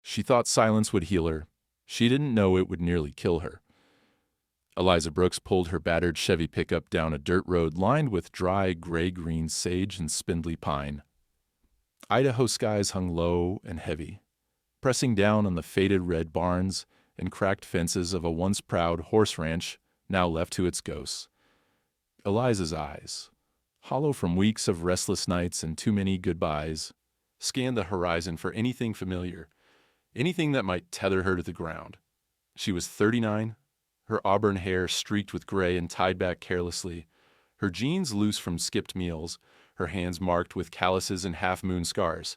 She thought silence would heal her. She didn't know it would nearly kill her. Eliza Brooks pulled her battered Chevy pickup down a dirt road lined with dry gray-green sage and spindly pine. Idaho skies hung low and heavy, pressing down on the faded red barns and cracked fences of a once proud horse ranch now left to its ghosts. Eliza's eyes, hollow from weeks of restless nights and too many goodbyes, scanned the horizon for anything familiar, anything that might tether her to the ground. She was 39, her auburn hair streaked with gray and tied back carelessly, her jeans loose from skipped meals, her hands marked with calluses and half-moon scars.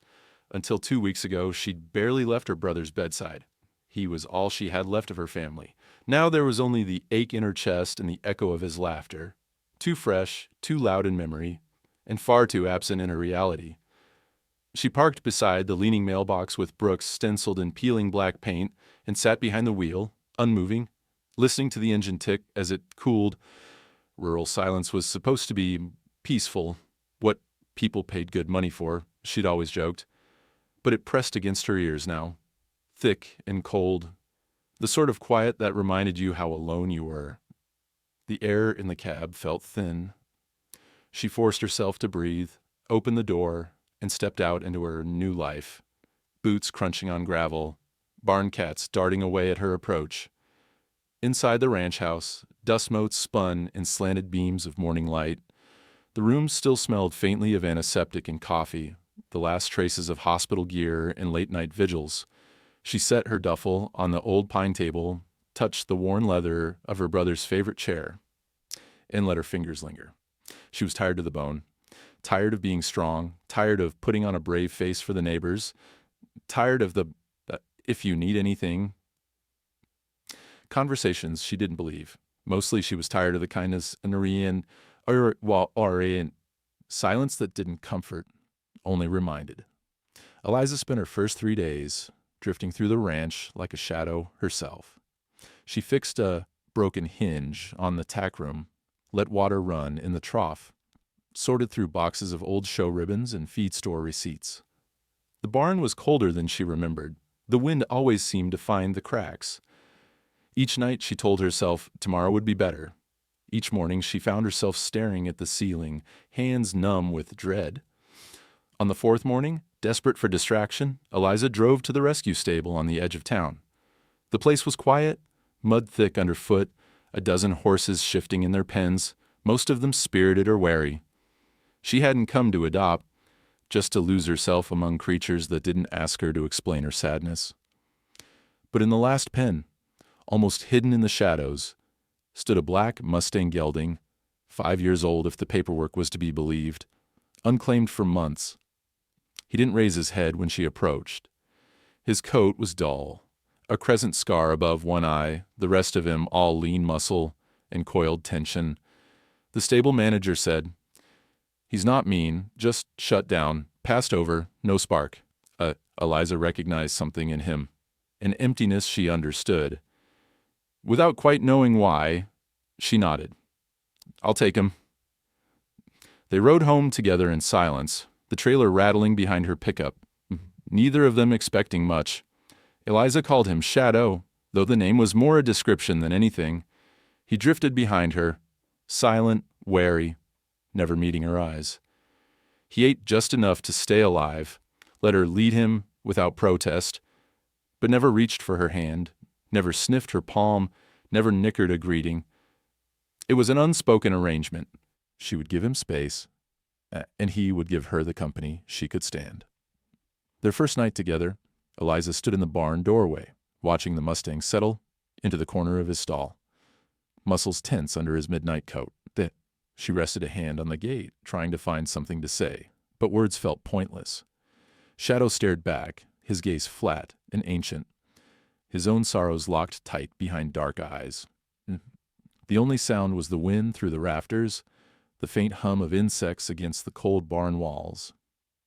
Until 2 weeks ago, she'd barely left her brother's bedside. He was all she had left of her family. Now there was only the ache in her chest and the echo of his laughter, too fresh, too loud in memory, and far too absent in her reality. She parked beside the leaning mailbox with Brooks stenciled in peeling black paint and sat behind the wheel, unmoving, listening to the engine tick as it cooled. Rural silence was supposed to be peaceful, what people paid good money for, she'd always joked. But it pressed against her ears now, thick and cold, the sort of quiet that reminded you how alone you were. The air in the cab felt thin. She forced herself to breathe, opened the door, and stepped out into her new life, boots crunching on gravel, barn cats darting away at her approach. Inside the ranch house, dust motes spun in slanted beams of morning light. The room still smelled faintly of antiseptic and coffee, the last traces of hospital gear and late-night vigils. She set her duffel on the old pine table, touched the worn leather of her brother's favorite chair, and let her fingers linger. She was tired to the bone, tired of being strong, tired of putting on a brave face for the neighbors, tired of the if you need anything conversations she didn't believe. Mostly she was tired of the kindness and silence that didn't comfort, only reminded. Eliza spent her first 3 days drifting through the ranch like a shadow herself. She fixed a broken hinge on the tack room, let water run in the trough, sorted through boxes of old show ribbons and feed store receipts. The barn was colder than she remembered. The wind always seemed to find the cracks. Each night she told herself tomorrow would be better. Each morning she found herself staring at the ceiling, hands numb with dread. On the fourth morning, desperate for distraction, Eliza drove to the rescue stable on the edge of town. The place was quiet, mud thick underfoot, a dozen horses shifting in their pens, most of them spirited or wary. She hadn't come to adopt, just to lose herself among creatures that didn't ask her to explain her sadness. But in the last pen, almost hidden in the shadows, stood a black mustang gelding, 5 years old if the paperwork was to be believed, unclaimed for months. He didn't raise his head when she approached. His coat was dull, a crescent scar above one eye, the rest of him all lean muscle and coiled tension. The stable manager said, "He's not mean, just shut down, passed over, no spark." Eliza recognized something in him, an emptiness she understood. Without quite knowing why, she nodded. "I'll take him." They rode home together in silence, the trailer rattling behind her pickup, neither of them expecting much. Eliza called him Shadow, though the name was more a description than anything. He drifted behind her, silent, wary, never meeting her eyes. He ate just enough to stay alive, let her lead him without protest, but never reached for her hand, never sniffed her palm, never nickered a greeting. It was an unspoken arrangement. She would give him space, and he would give her the company she could stand. Their first night together, Eliza stood in the barn doorway, watching the mustang settle into the corner of his stall, muscles tense under his midnight coat. She rested a hand on the gate, trying to find something to say, but words felt pointless. Shadow stared back, his gaze flat and ancient, his own sorrows locked tight behind dark eyes. The only sound was the wind through the rafters, the faint hum of insects against the cold barn walls.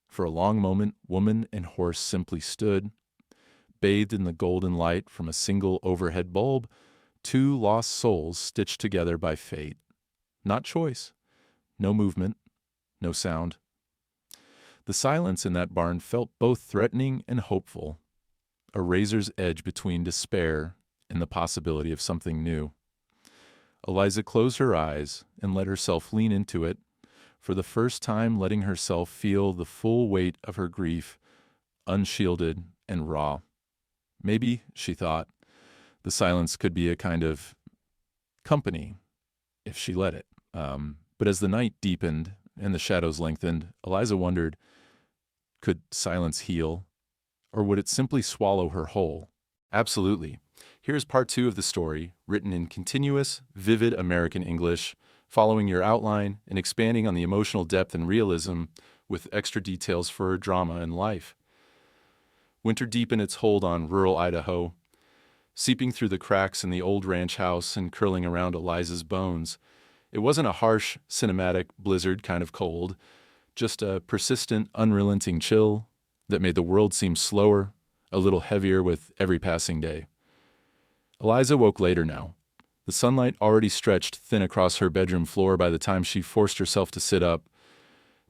For a long moment, woman and horse simply stood, bathed in the golden light from a single overhead bulb, two lost souls stitched together by fate. Not choice, no movement, no sound. The silence in that barn felt both threatening and hopeful. a razor's edge between despair and the possibility of something new. Eliza closed her eyes and let herself lean into it, for the first time letting herself feel the full weight of her grief, unshielded and raw. Maybe, she thought, the silence could be a kind of company, if she let it. But as the night deepened and the shadows lengthened, Eliza wondered, could silence heal? Or would it simply swallow her whole? Absolutely. Here's part 2 of the story, written in continuous, vivid American English, following your outline and expanding on the emotional depth and realism with extra details for drama and life. Winter deepened its hold on rural Idaho, seeping through the cracks in the old ranch house and curling around Eliza's bones. It wasn't a harsh, cinematic blizzard kind of cold, just a persistent, unrelenting chill that made the world seem slower, a little heavier with every passing day. Eliza woke later now. The sunlight already stretched thin across her bedroom floor by the time she forced herself to sit up.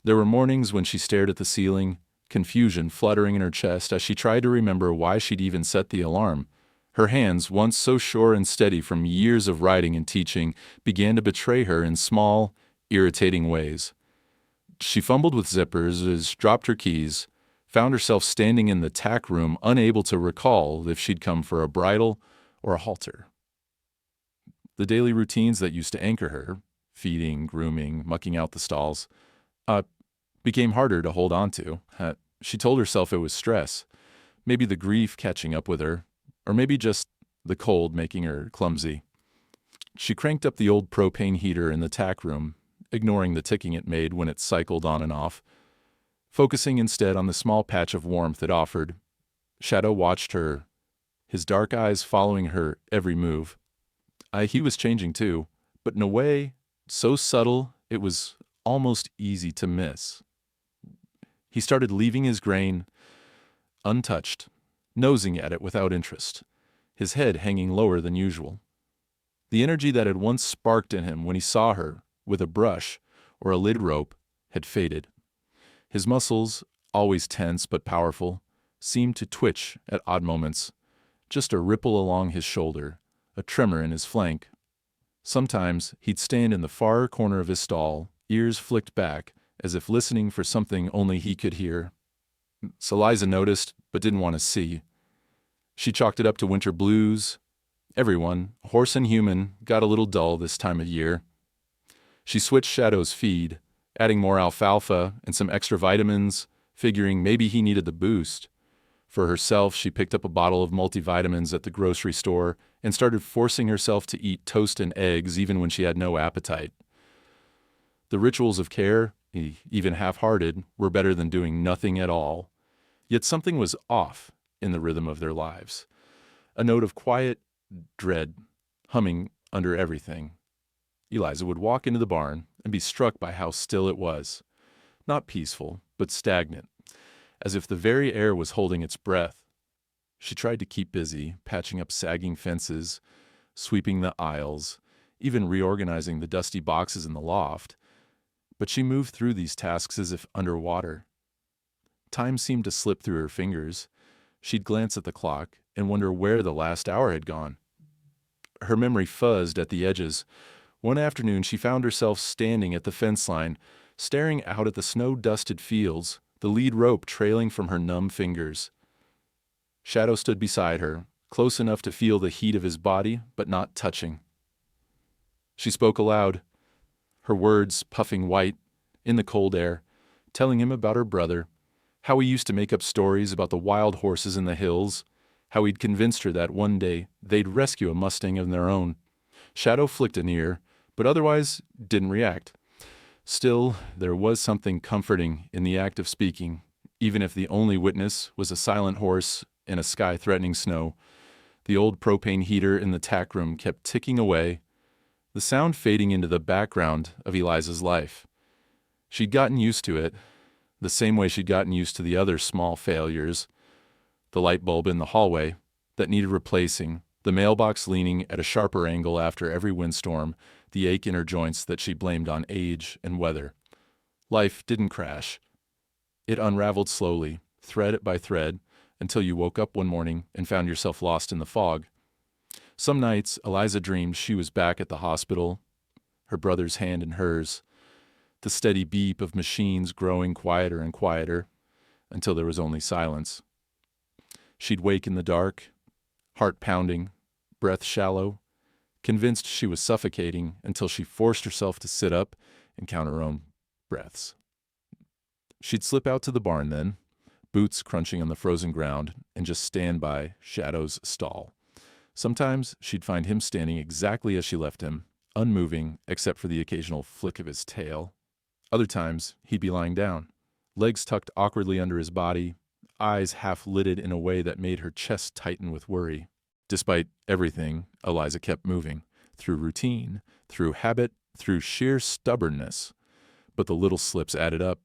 There were mornings when she stared at the ceiling, confusion fluttering in her chest as she tried to remember why she'd even set the alarm. Her hands, once so sure and steady from years of writing and teaching, began to betray her in small, irritating ways. She fumbled with zippers, dropped her keys, found herself standing in the tack room, unable to recall if she'd come for a bridle or a halter. The daily routines that used to anchor her, feeding, grooming, mucking out the stalls, became harder to hold on to. She told herself it was stress, maybe the grief catching up with her, or maybe just the cold making her clumsy. She cranked up the old propane heater in the tack room, ignoring the ticking it made when it cycled on and off, focusing instead on the small patch of warmth it offered. Shadow watched her, his dark eyes following her every move. He was changing too, but in a way so subtle it was almost easy to miss. He started leaving his grain untouched, nosing at it without interest, his head hanging lower than usual. The energy that had once sparked in him when he saw her with a brush or a lid rope had faded. His muscles, always tense but powerful, seemed to twitch at odd moments, just a ripple along his shoulder, a tremor in his flank. Sometimes he'd stand in the far corner of his stall, ears flicked back, as if listening for something only he could hear. Eliza noticed, but didn't want to see. She chalked it up to winter blues. Everyone, horse and human, got a little dull this time of year. She switched Shadow's feed, adding more alfalfa and some extra vitamins, figuring maybe he needed the boost. For herself, she picked up a bottle of multivitamins at the grocery store and started forcing herself to eat toast and eggs even when she had no appetite. The rituals of care, even half-hearted, were better than doing nothing at all. Yet something was off in the rhythm of their lives, a note of quiet dread humming under everything. Eliza would walk into the barn and be struck by how still it was, not peaceful, but stagnant, as if the very air was holding its breath. She tried to keep busy, patching up sagging fences, sweeping the aisles, even reorganizing the dusty boxes in the loft, but she moved through these tasks as if underwater. Time seemed to slip through her fingers. She'd glance at the clock and wonder where the last hour had gone. Her memory fuzzed at the edges. One afternoon she found herself standing at the fence line, staring out at the snow-dusted fields, the lead rope trailing from her numb fingers. Shadow stood beside her, close enough to feel the heat of his body, but not touching. She spoke aloud, her words puffing white in the cold air, telling him about her brother, how he used to make up stories about the wild horses in the hills, how he'd convinced her that one day they'd rescue a mustang of their own. Shadow flicked an ear, but otherwise didn't react. Still, there was something comforting in the act of speaking, even if the only witness was a silent horse in a sky-threatening snow. The old propane heater in the tack room kept ticking away, the sound fading into the background of Eliza's life. She'd gotten used to it, the same way she'd gotten used to the other small failures. The light bulb in the hallway that needed replacing, the mailbox leaning at a sharper angle after every windstorm, the ache in her joints that she blamed on age and weather. Life didn't crash. It unraveled slowly, thread by thread, until you woke up one morning and found yourself lost in the fog. Some nights, Eliza dreamed she was back at the hospital, her brother's hand in hers, the steady beep of machines growing quieter and quieter until there was only silence. She'd wake in the dark, heart pounding, breath shallow, convinced she was suffocating until she forced herself to sit up and count her own breaths. She'd slip out to the barn then, boots crunching on the frozen ground, and just stand by Shadow's stall. Sometimes she'd find him standing exactly as she left him, unmoving except for the occasional flick of his tail. Other times, he'd be lying down, legs tucked awkwardly under his body, eyes half-lidded in a way that made her chest tighten with worry. Despite everything, Eliza kept moving, through routine, through habit, through sheer stubbornness. But the little slips added up.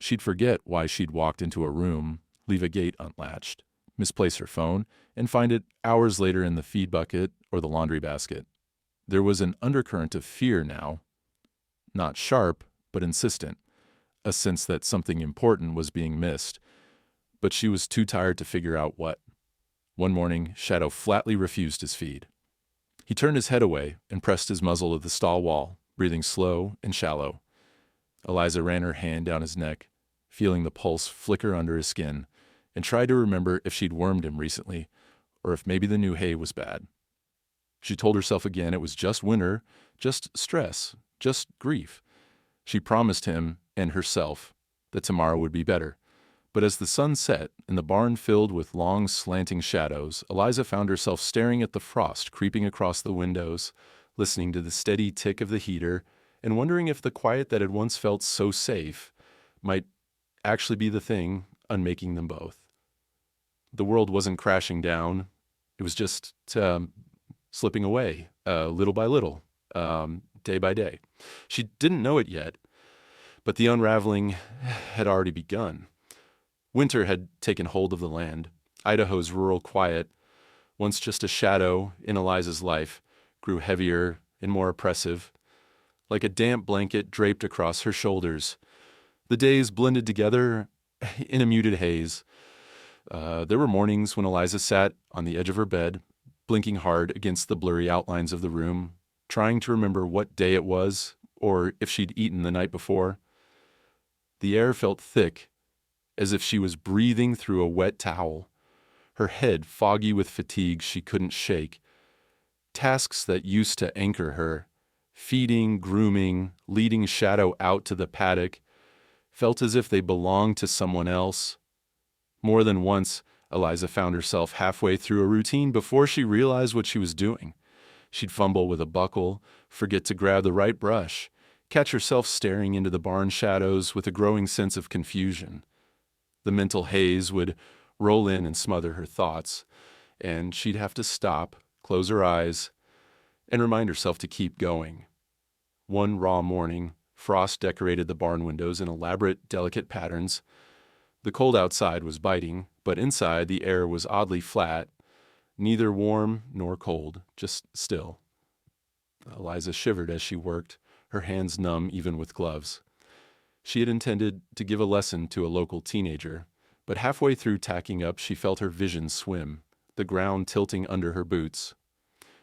She'd forget why she'd walked into a room, leave a gate unlatched, misplace her phone, and find it hours later in the feed bucket or the laundry basket. There was an undercurrent of fear now, not sharp, but insistent, a sense that something important was being missed, but she was too tired to figure out what. One morning, Shadow flatly refused his feed. He turned his head away and pressed his muzzle to the stall wall, breathing slow and shallow. Eliza ran her hand down his neck, feeling the pulse flicker under his skin, and tried to remember if she'd wormed him recently, or if maybe the new hay was bad. She told herself again it was just winter, just stress, just grief. She promised him and herself that tomorrow would be better. But as the sun set and the barn filled with long slanting shadows, Eliza found herself staring at the frost creeping across the windows, listening to the steady tick of the heater, and wondering if the quiet that had once felt so safe might actually be the thing unmaking them both. The world wasn't crashing down. It was just slipping away, little by little, day by day. She didn't know it yet, but the unraveling had already begun. Winter had taken hold of the land. Idaho's rural quiet, once just a shadow in Eliza's life, grew heavier and more oppressive, like a damp blanket draped across her shoulders. The days blended together in a muted haze. There were mornings when Eliza sat on the edge of her bed, blinking hard against the blurry outlines of the room, trying to remember what day it was or if she'd eaten the night before. The air felt thick, as if she was breathing through a wet towel, her head foggy with fatigue she couldn't shake. Tasks that used to anchor her, feeding, grooming, leading Shadow out to the paddock, felt as if they belonged to someone else. More than once, Eliza found herself halfway through a routine before she realized what she was doing. She'd fumble with a buckle, forget to grab the right brush, catch herself staring into the barn shadows with a growing sense of confusion. The mental haze would roll in and smother her thoughts, and she'd have to stop, close her eyes, and remind herself to keep going. One raw morning, frost decorated the barn windows in elaborate, delicate patterns. The cold outside was biting, but inside the air was oddly flat, neither warm nor cold, just still. Eliza shivered as she worked, her hands numb even with gloves. She had intended to give a lesson to a local teenager, but halfway through tacking up, she felt her vision swim, the ground tilting under her boots.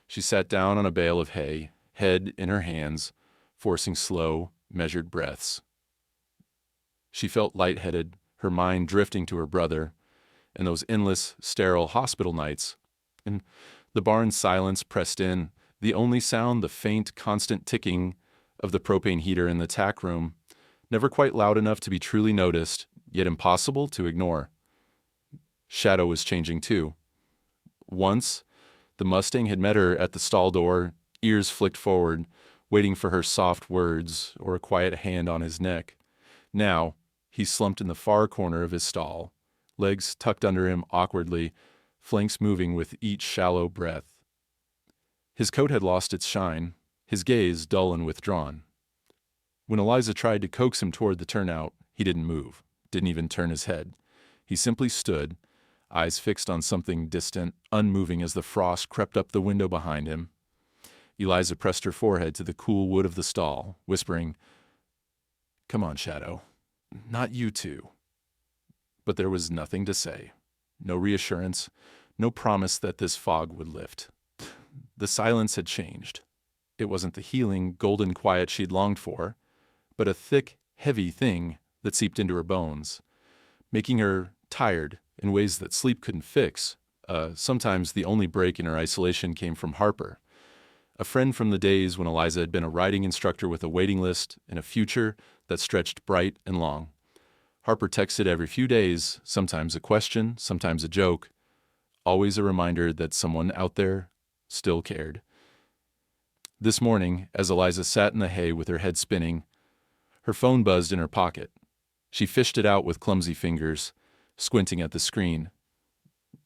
She sat down on a bale of hay, head in her hands, forcing slow, measured breaths. She felt lightheaded, her mind drifting to her brother, and those endless, sterile hospital nights. And the barn's silence pressed in, the only sound the faint, constant ticking of the propane heater in the tack room, never quite loud enough to be truly noticed, yet impossible to ignore. Shadow was changing too. Once, the mustang had met her at the stall door, ears flicked forward, waiting for her soft words or a quiet hand on his neck. Now, he slumped in the far corner of his stall, legs tucked under him awkwardly, flanks moving with each shallow breath. His coat had lost its shine, his gaze dull and withdrawn. When Eliza tried to coax him toward the turnout, he didn't move, didn't even turn his head. He simply stood, eyes fixed on something distant, unmoving as the frost crept up the window behind him. Eliza pressed her forehead to the cool wood of the stall, whispering, "Come on, Shadow. Not you two." But there was nothing to say. no reassurance, no promise that this fog would lift. The silence had changed. It wasn't the healing, golden quiet she'd longed for, but a thick, heavy thing that seeped into her bones, making her tired in ways that sleep couldn't fix. Sometimes the only break in her isolation came from Harper, a friend from the days when Eliza had been a riding instructor with a waiting list and a future that stretched bright and long. Harper texted every few days, sometimes a question, sometimes a joke, always a reminder that someone out there still cared. This morning, as Eliza sat in the hay with her head spinning, her phone buzzed in her pocket. She fished it out with clumsy fingers, squinting at the screen.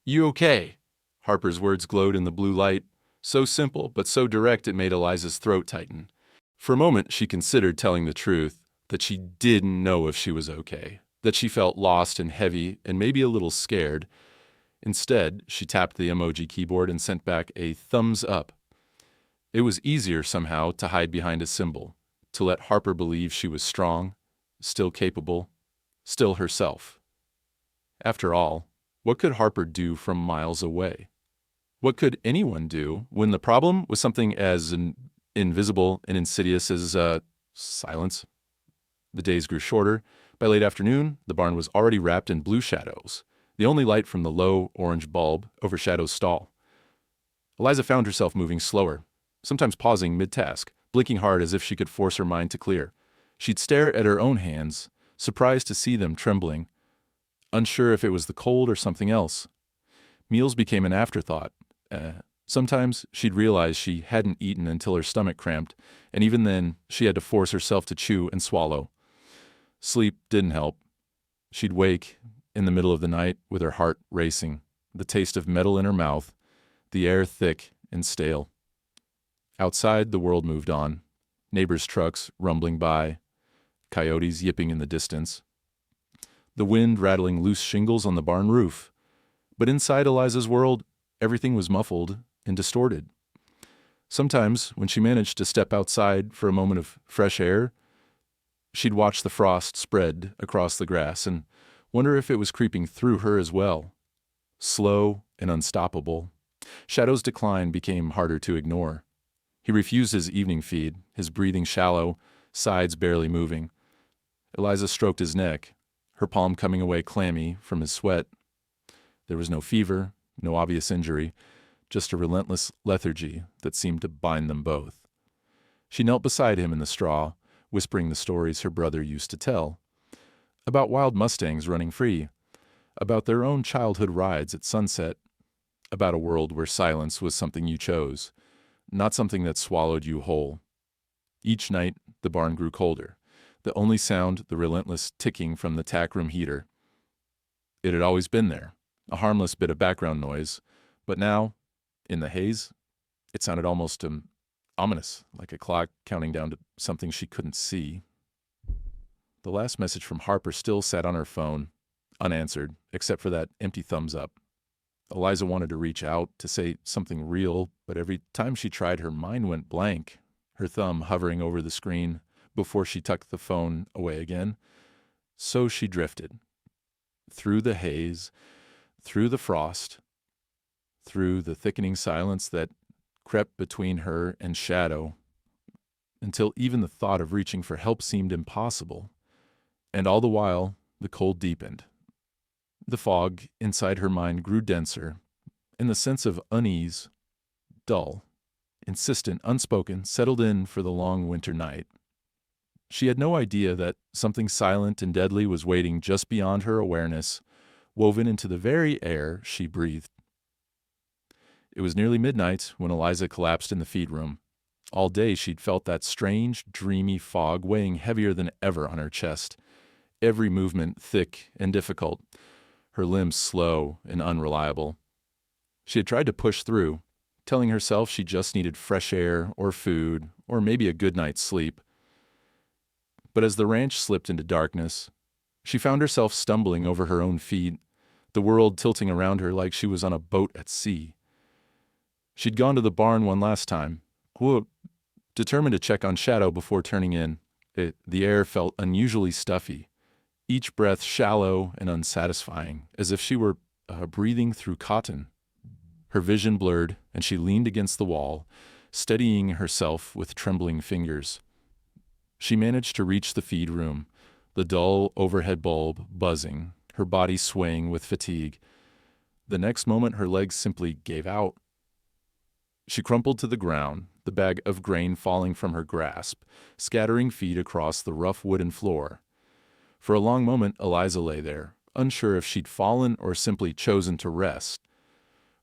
"You okay?" Harper's words glowed in the blue light, so simple but so direct it made Eliza's throat tighten. For a moment she considered telling the truth, that she didn't know if she was okay, that she felt lost and heavy and maybe a little scared. Instead, she tapped the emoji keyboard and sent back a thumbs up. It was easier somehow to hide behind a symbol, to let Harper believe she was strong, still capable, still herself. After all, what could Harper do from miles away? What could anyone do when the problem was something as invisible and insidious as silence? The days grew shorter. By late afternoon, the barn was already wrapped in blue shadows, the only light from the low orange bulb over Shadow's stall. Eliza found herself moving slower, sometimes pausing mid-task, blinking hard as if she could force her mind to clear. She'd stare at her own hands, surprised to see them trembling, unsure if it was the cold or something else. Meals became an afterthought. Sometimes she'd realize she hadn't eaten until her stomach cramped, and even then she had to force herself to chew and swallow. Sleep didn't help. She'd wake in the middle of the night with her heart racing, the taste of metal in her mouth, the air thick and stale. Outside, the world moved on. Neighbors' trucks rumbling by, coyotes yipping in the distance, the wind rattling loose shingles on the barn roof. But inside Eliza's world, everything was muffled and distorted. Sometimes, when she managed to step outside for a moment of fresh air, she'd watch the frost spread across the grass and wonder if it was creeping through her as well. Slow and unstoppable, Shadow's decline became harder to ignore. He refused his evening feed, his breathing shallow, sides barely moving. Eliza stroked his neck, her palm coming away clammy from his sweat. There was no fever, no obvious injury, just a relentless lethargy that seemed to bind them both. She knelt beside him in the straw, whispering the stories her brother used to tell, about wild mustangs running free, about their own childhood rides at sunset, about a world where silence was something you chose, not something that swallowed you whole. Each night, the barn grew colder, the only sound the relentless ticking from the tack room heater. It had always been there, a harmless bit of background noise, but now, in the haze, it sounded almost ominous, like a clock counting down to something she couldn't see. The last message from Harper still sat on her phone, unanswered, except for that empty thumbs up. Eliza wanted to reach out, to say something real, but every time she tried, her mind went blank, her thumb hovering over the screen before she tucked the phone away again. So she drifted. Through the haze, through the frost, through the thickening silence that crept between her and Shadow, until even the thought of reaching for help seemed impossible. And all the while, the cold deepened. The fog inside her mind grew denser, and the sense of unease, dull, insistent, unspoken, settled in for the long winter night. She had no idea that something silent and deadly was waiting just beyond her awareness, woven into the very air she breathed. It was nearly midnight when Eliza collapsed in the feed room. All day she'd felt that strange, dreamy fog weighing heavier than ever on her chest, every movement thick and difficult, her limbs slow and unreliable. She had tried to push through, telling herself she just needed fresh air or food or maybe a good night's sleep. But as the ranch slipped into darkness, she found herself stumbling over her own feet, the world tilting around her like she was on a boat at sea. She'd gone to the barn one last time, determined to check on Shadow before turning in. The air felt unusually stuffy, each breath shallow and unsatisfying, as if she were breathing through cotton. Her vision blurred, and she leaned against the wall, steadying herself with trembling fingers. She managed to reach the feed room, the dull overhead bulb buzzing, her body swaying with fatigue. The next moment her legs simply gave out. She crumpled to the ground, the bag of grain falling from her grasp, scattering feed across the rough wooden floor. For a long moment Eliza lay there, unsure if she'd fallen or simply chosen to rest.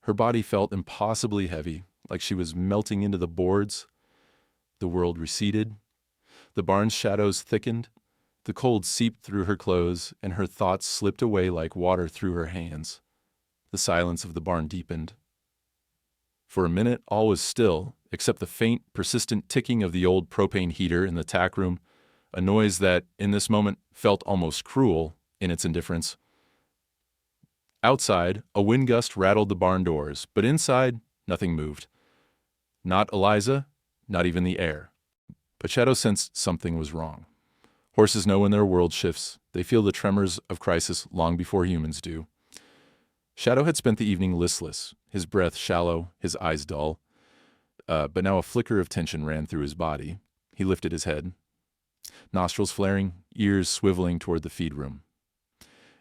Her body felt impossibly heavy, like she was melting into the boards. The world receded. The barn's shadows thickened. The cold seeped through her clothes, and her thoughts slipped away like water through her hands. The silence of the barn deepened. For a minute all was still, except the faint, persistent ticking of the old propane heater in the tack room, a noise that, in this moment, felt almost cruel in its indifference. Outside, a wind gust rattled the barn doors, but inside, nothing moved. Not Eliza, not even the air. But Shadow sensed something was wrong. Horses know when their world shifts. They feel the tremors of crisis long before humans do. Shadow had spent the evening listless, his breath shallow, his eyes dull. But now a flicker of tension ran through his body. He lifted his head, nostrils flaring, ears swiveling toward the feed room.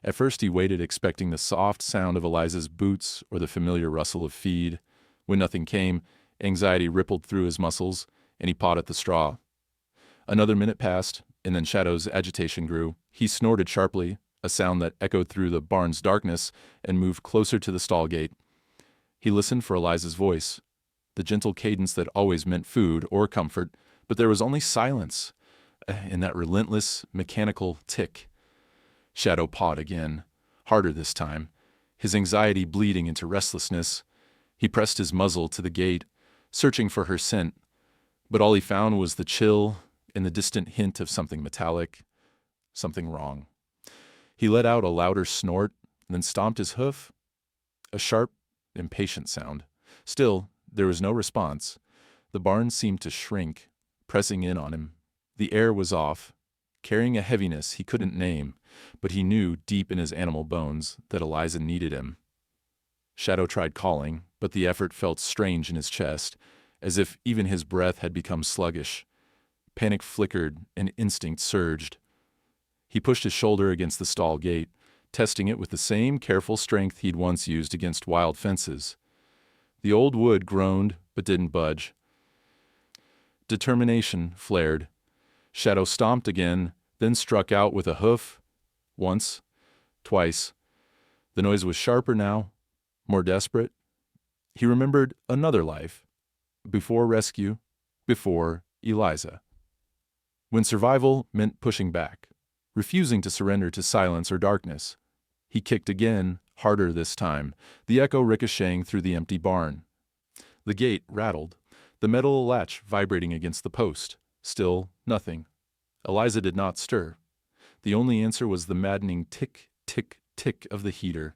At first he waited, expecting the soft sound of Eliza's boots or the familiar rustle of feed. When nothing came, anxiety rippled through his muscles, and he pawed at the straw. Another minute passed, and then Shadow's agitation grew. He snorted sharply, a sound that echoed through the barn's darkness, and moved closer to the stall gate. He listened for Eliza's voice, the gentle cadence that always meant food or comfort, but there was only silence in that relentless, mechanical tick. Shadow pawed again, harder this time, his anxiety bleeding into restlessness. He pressed his muzzle to the gate, searching for her scent, but all he found was the chill and the distant hint of something metallic, something wrong. He let out a louder snort, then stomped his hoof, a sharp, impatient sound. Still, there was no response. The barn seemed to shrink, pressing in on him. The air was off, carrying a heaviness he couldn't name, but he knew deep in his animal bones that Eliza needed him. Shadow tried calling, but the effort felt strange in his chest, as if even his breath had become sluggish. Panic flickered and instinct surged. He pushed his shoulder against the stall gate, testing it with the same careful strength he'd once used against wild fences. The old wood groaned, but didn't budge. Determination flared. Shadow stomped again, then struck out with a hoof. Once, twice. The noise was sharper now, more desperate. He remembered another life. Before rescue, before Eliza. When survival meant pushing back, refusing to surrender to silence or darkness. He kicked again, harder this time, the echo ricocheting through the empty barn. The gate rattled, the metal latch vibrating against the post. Still nothing. Eliza did not stir. The only answer was the maddening tick, tick, tick of the heater.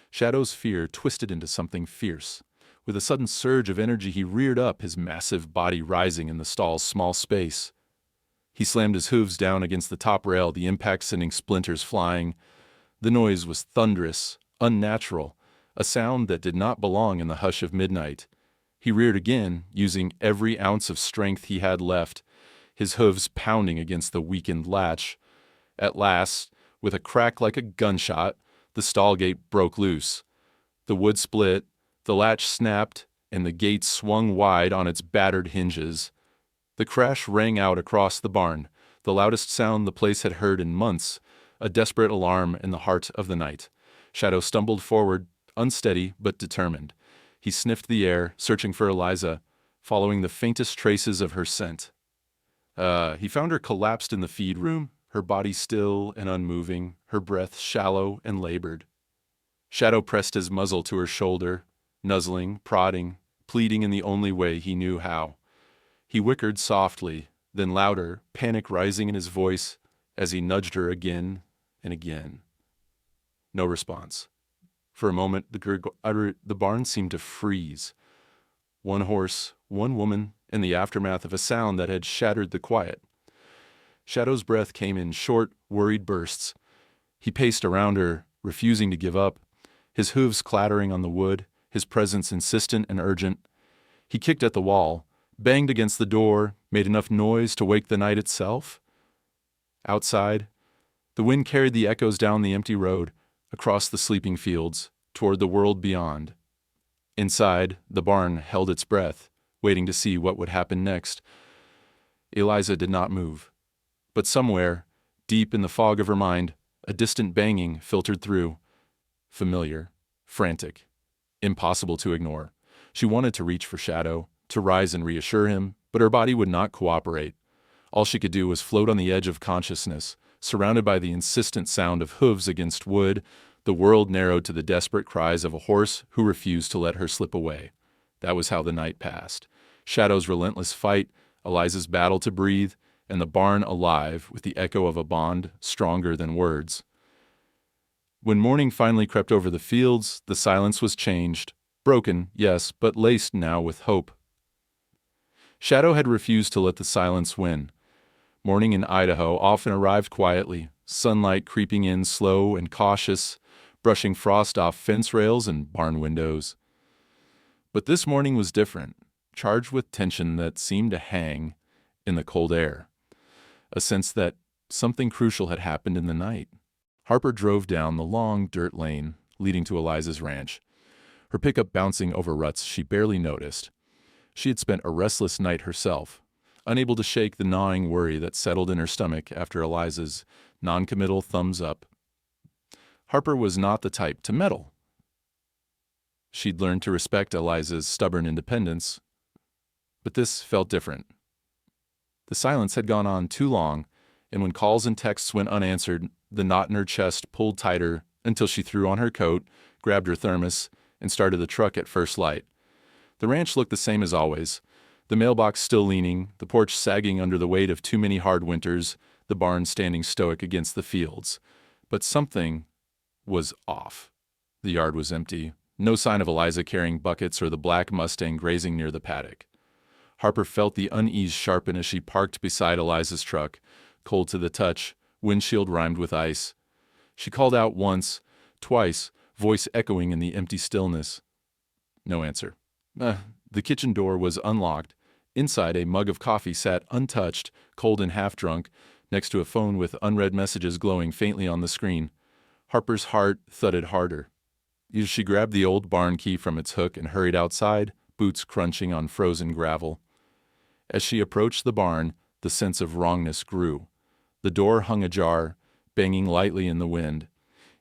Shadow's fear twisted into something fierce. With a sudden surge of energy, he reared up, his massive body rising in the stall's small space. He slammed his hooves down against the top rail, the impact sending splinters flying. The noise was thunderous, unnatural, a sound that did not belong in the hush of midnight. He reared again, using every ounce of strength he had left, his hooves pounding against the weakened latch. At last, with a crack like a gunshot, the stall gate broke loose. The wood split, the latch snapped, and the gate swung wide on its battered hinges. The crash rang out across the barn, the loudest sound the place had heard in months, a desperate alarm in the heart of the night. Shadow stumbled forward, unsteady but determined. He sniffed the air, searching for Eliza, following the faintest traces of her scent. He found her collapsed in the feed room, her body still and unmoving, her breath shallow and labored. Shadow pressed his muzzle to her shoulder, nuzzling, prodding, pleading in the only way he knew how. He whickered softly, then louder, panic rising in his voice as he nudged her again and again. No response. For a moment, the barn seemed to freeze. One horse, one woman, in the aftermath of a sound that had shattered the quiet. Shadow's breath came in short, worried bursts. He paced around her, refusing to give up. his hooves clattering on the wood, his presence insistent and urgent. He kicked at the wall, banged against the door, made enough noise to wake the night itself. Outside, the wind carried the echoes down the empty road, across the sleeping fields, toward the world beyond. Inside, the barn held its breath, waiting to see what would happen next. Eliza did not move. But somewhere, deep in the fog of her mind, a distant banging filtered through. Familiar, frantic, impossible to ignore. She wanted to reach for Shadow, to rise and reassure him, but her body would not cooperate. All she could do was float on the edge of consciousness, surrounded by the insistent sound of hooves against wood. The world narrowed to the desperate cries of a horse who refused to let her slip away. That was how the night passed. Shadow's relentless fight, Eliza's battle to breathe, and the barn alive with the echo of a bond stronger than words. When morning finally crept over the fields, the silence was changed. Broken, yes, but laced now with hope. Shadow had refused to let the silence win. Morning in Idaho often arrived quietly, sunlight creeping in slow and cautious, brushing frost off fence rails and barn windows. But this morning was different, charged with tension that seemed to hang in the cold air. A sense that something crucial had happened in the night. Harper drove down the long dirt lane leading to Eliza's ranch, her pickup bouncing over ruts she barely noticed. She had spent a restless night herself, unable to shake the gnawing worry that settled in her stomach after Eliza's noncommittal thumbs up. Harper was not the type to meddle. She'd learned to respect Eliza's stubborn independence, but this felt different. The silence had gone on too long, and when calls and texts went unanswered, the knot in her chest pulled tighter until she threw on her coat, grabbed her thermos, and started the truck at first light. The ranch looked the same as always, the mailbox still leaning, the porch sagging under the weight of too many hard winters, the barn standing stoic against the fields. But something was off. The yard was empty, no sign of Eliza carrying buckets or the black mustang grazing near the paddock. Harper felt the unease sharpen as she parked beside Eliza's truck, cold to the touch, windshield rimed with ice. She called out once, twice, voice echoing in the empty stillness. No answer. The kitchen door was unlocked. Inside, a mug of coffee sat untouched, cold and half-drunk, next to a phone with unread messages glowing faintly on the screen. Harper's heart thudded harder. She grabbed the old barn key from its hook and hurried outside, boots crunching on frozen gravel. As she approached the barn, the sense of wrongness grew. The door hung ajar, banging lightly in the wind.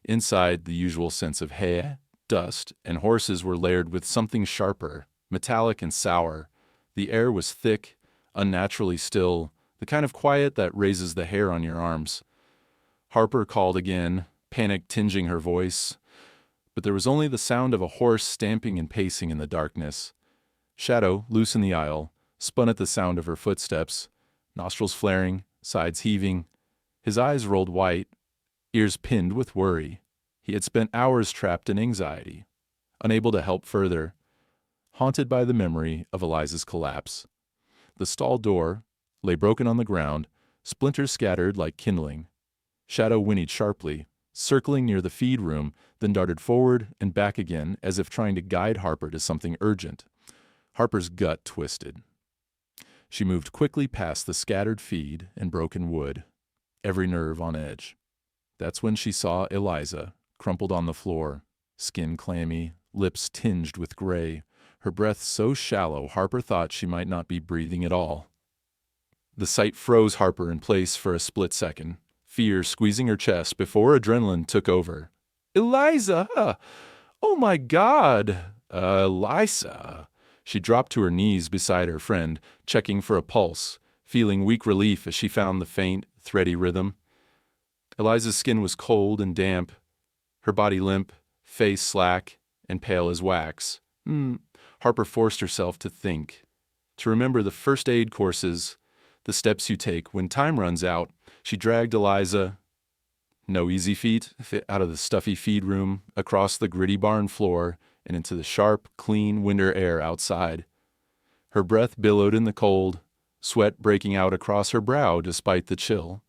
Inside, the usual sense of hay, dust, and horses were layered with something sharper, metallic and sour. The air was thick, unnaturally still, the kind of quiet that raises the hair on your arms. Harper called again, panic tinging her voice, but there was only the sound of a horse stamping and pacing in the darkness. Shadow, loose in the aisle, spun at the sound of her footsteps, nostrils flaring, sides heaving. His eyes rolled white, ears pinned with worry. He had spent hours trapped in anxiety, unable to help further, haunted by the memory of Eliza's collapse. The stall door lay broken on the ground, splinters scattered like kindling. Shadow whinnied sharply, circling near the feed room, then darted forward and back again as if trying to guide Harper to something urgent. Harper's gut twisted. She moved quickly past the scattered feed and broken wood, every nerve on edge. That's when she saw Eliza, crumpled on the floor, skin clammy, lips tinged with gray, her breath so shallow Harper thought she might not be breathing at all. The sight froze Harper in place for a split second, fear squeezing her chest before adrenaline took over. "Eliza! Oh my God! Eliza!" She dropped to her knees beside her friend, checking for a pulse, feeling weak relief as she found the faint, thready rhythm. Eliza's skin was cold and damp, her body limp, face slack, and pale as wax. Harper forced herself to think, to remember the first aid courses, the steps you take when time runs out. She dragged Eliza, no easy feat, out of the stuffy feed room, across the gritty barn floor, and into the sharp, clean winter air outside. Her breath billowed in the cold, sweat breaking out across her brow despite the chill.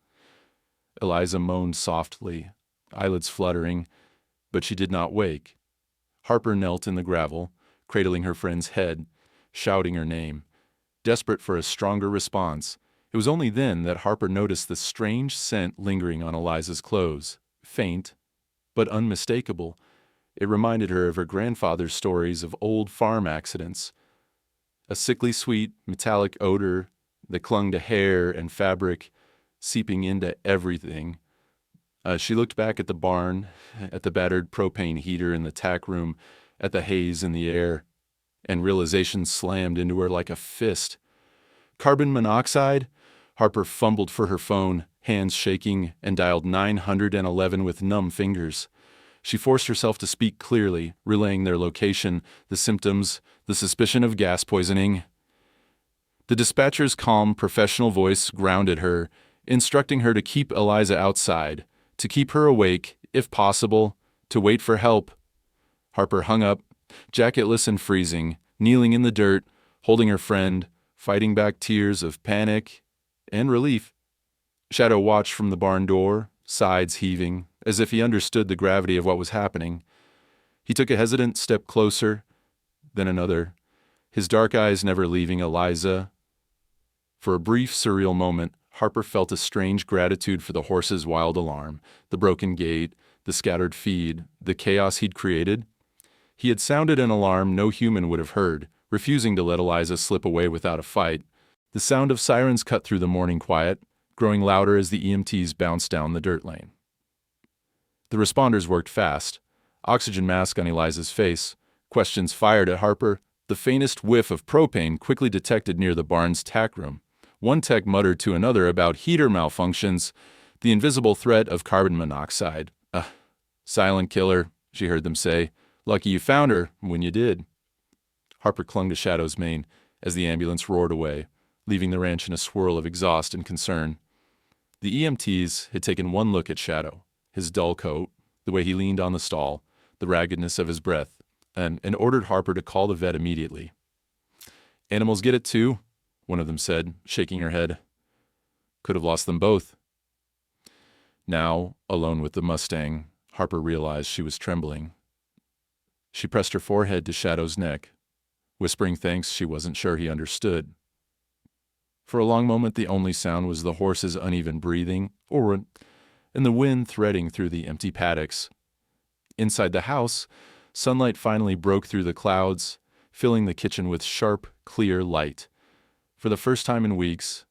Eliza moaned softly, eyelids fluttering, but she did not wake. Harper knelt in the gravel, cradling her friend's head, shouting her name, desperate for a stronger response. It was only then that Harper noticed the strange scent lingering on Eliza's clothes, faint, but unmistakable. It reminded her of her grandfather's stories of old farm accidents, a sickly sweet, metallic odor that clung to hair and fabric, seeping into everything. She looked back at the barn, at the battered propane heater in the tack room, at the haze in the air, and realization slammed into her like a fist. Carbon monoxide? Harper fumbled for her phone, hands shaking, and dialed 911 with numb fingers. She forced herself to speak clearly, relaying their location, the symptoms, the suspicion of gas poisoning. The dispatcher's calm, professional voice grounded her, instructing her to keep Eliza outside, to keep her awake, if possible, to wait for help. Harper hung up, jacketless and freezing, kneeling in the dirt, holding her friend, fighting back tears of panic and relief. Shadow watched from the barn door, sides heaving, as if he understood the gravity of what was happening. He took a hesitant step closer, then another, his dark eyes never leaving Eliza. For a brief, surreal moment, Harper felt a strange gratitude for the horse's wild alarm, the broken gate, the scattered feed, the chaos he'd created. He had sounded an alarm no human would have heard, refusing to let Eliza slip away without a fight. The sound of sirens cut through the morning quiet, growing louder as the EMTs bounced down the dirt lane. The responders worked fast, oxygen mask on Eliza's face, questions fired at Harper, the faintest whiff of propane quickly detected near the barn's tack room. One tech muttered to another about heater malfunctions, the invisible threat of carbon monoxide. Silent killer, she heard them say. Lucky you found her when you did. Harper clung to Shadow's mane as the ambulance roared away, leaving the ranch in a swirl of exhaust and concern. The EMTs had taken one look at Shadow, his dull coat, the way he leaned on the stall, the raggedness of his breath, and ordered Harper to call the vet immediately. Animals get it too, one of them said, shaking her head. Could have lost them both. Now, alone with the mustang, Harper realized she was trembling. She pressed her forehead to Shadow's neck, whispering thanks she wasn't sure he understood. For a long moment, the only sound was the horse's uneven breathing, and the wind threading through the empty paddocks. Inside the house, sunlight finally broke through the clouds, filling the kitchen with sharp, clear light. For the first time in weeks,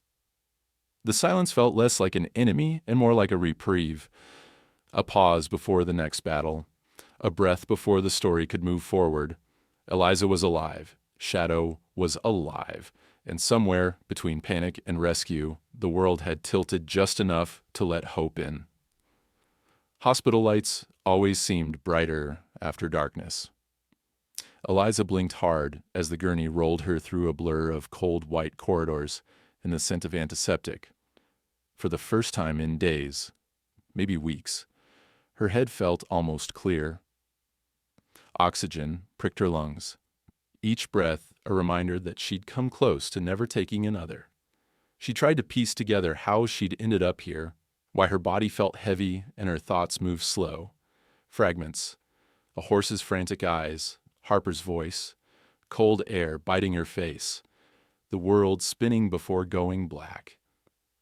the silence felt less like an enemy and more like a reprieve, a pause before the next battle, a breath before the story could move forward. Eliza was alive. Shadow was alive. And somewhere between panic and rescue, the world had tilted just enough to let hope in. Hospital lights always seemed brighter after darkness. Eliza blinked hard as the gurney rolled her through a blur of cold white corridors and the scent of antiseptic. For the first time in days, maybe weeks, her head felt almost clear. Oxygen pricked her lungs. Each breath a reminder that she'd come close to never taking another. She tried to piece together how she'd ended up here, why her body felt heavy and her thoughts moved slow. Fragments. A horse's frantic eyes, Harper's voice, cold air biting her face, the world spinning before going black.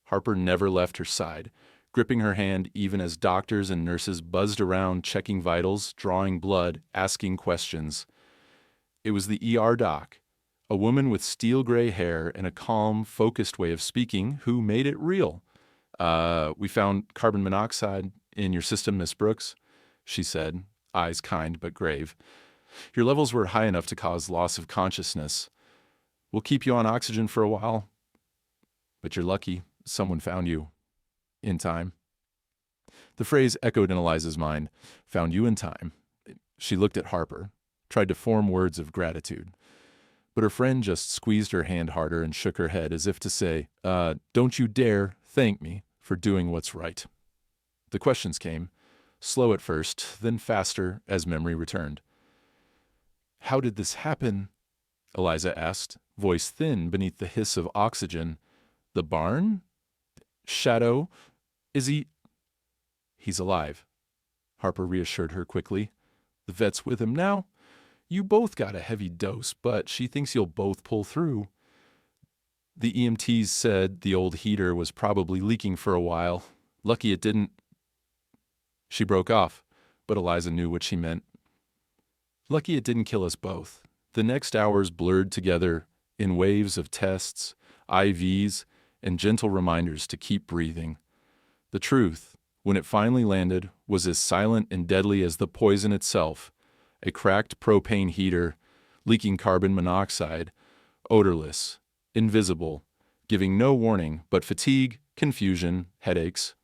Harper never left her side, gripping her hand even as doctors and nurses buzzed around checking vitals, drawing blood, asking questions. It was the ER doc, a woman with steel gray hair and a calm, focused way of speaking who made it real. We found carbon monoxide in your system, Miss Brooks, she said, eyes kind but grave. Your levels were high enough to cause loss of consciousness. We'll keep you on oxygen for a while. But you're lucky someone found you. In time. The phrase echoed in Eliza's mind, found you in time. She looked at Harper, tried to form words of gratitude. But her friend just squeezed her hand harder and shook her head as if to say, don't you dare thank me for doing what's right. The questions came, slow at first, then faster as memory returned. How did this happen? Eliza asked, voice thin beneath the hiss of oxygen. The barn? Shadow? Is he? He's alive, Harper reassured her quickly. The vet's with him now. You both got a heavy dose, but she thinks you'll both pull through. The EMTs said the old heater was probably leaking for a while. Lucky it didn't. She broke off, but Eliza knew what she meant. Lucky it didn't kill us both. The next hours blurred together in waves of tests, IVs, and gentle reminders to keep breathing. The truth, when it finally landed, was as silent and deadly as the poison itself, a cracked propane heater, leaking carbon monoxide, odorless, invisible, giving no warning but fatigue, confusion, headaches.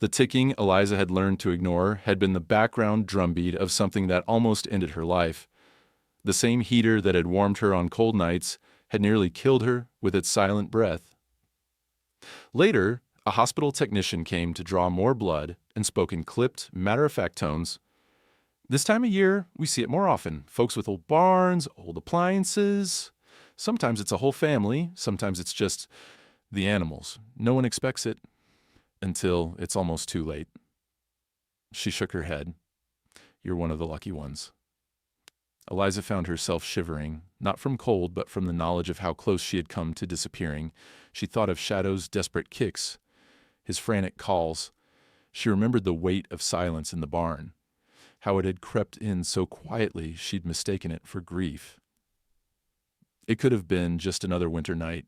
The ticking Eliza had learned to ignore had been the background drumbeat of something that almost ended her life. The same heater that had warmed her on cold nights had nearly killed her with its silent breath. Later, a hospital technician came to draw more blood and spoke in clipped, matter-of-fact tones. This time of year, we see it more often. Folks with old barns, old appliances. Sometimes it's a whole family. Sometimes it's just the animals. No one expects it until it's almost too late. She shook her head. You're one of the lucky ones. Eliza found herself shivering, not from cold, but from the knowledge of how close she had come to disappearing. She thought of Shadow's desperate kicks, his frantic calls. She remembered the weight of silence in the barn, how it had crept in so quietly she'd mistaken it for grief. It could have been just another winter night.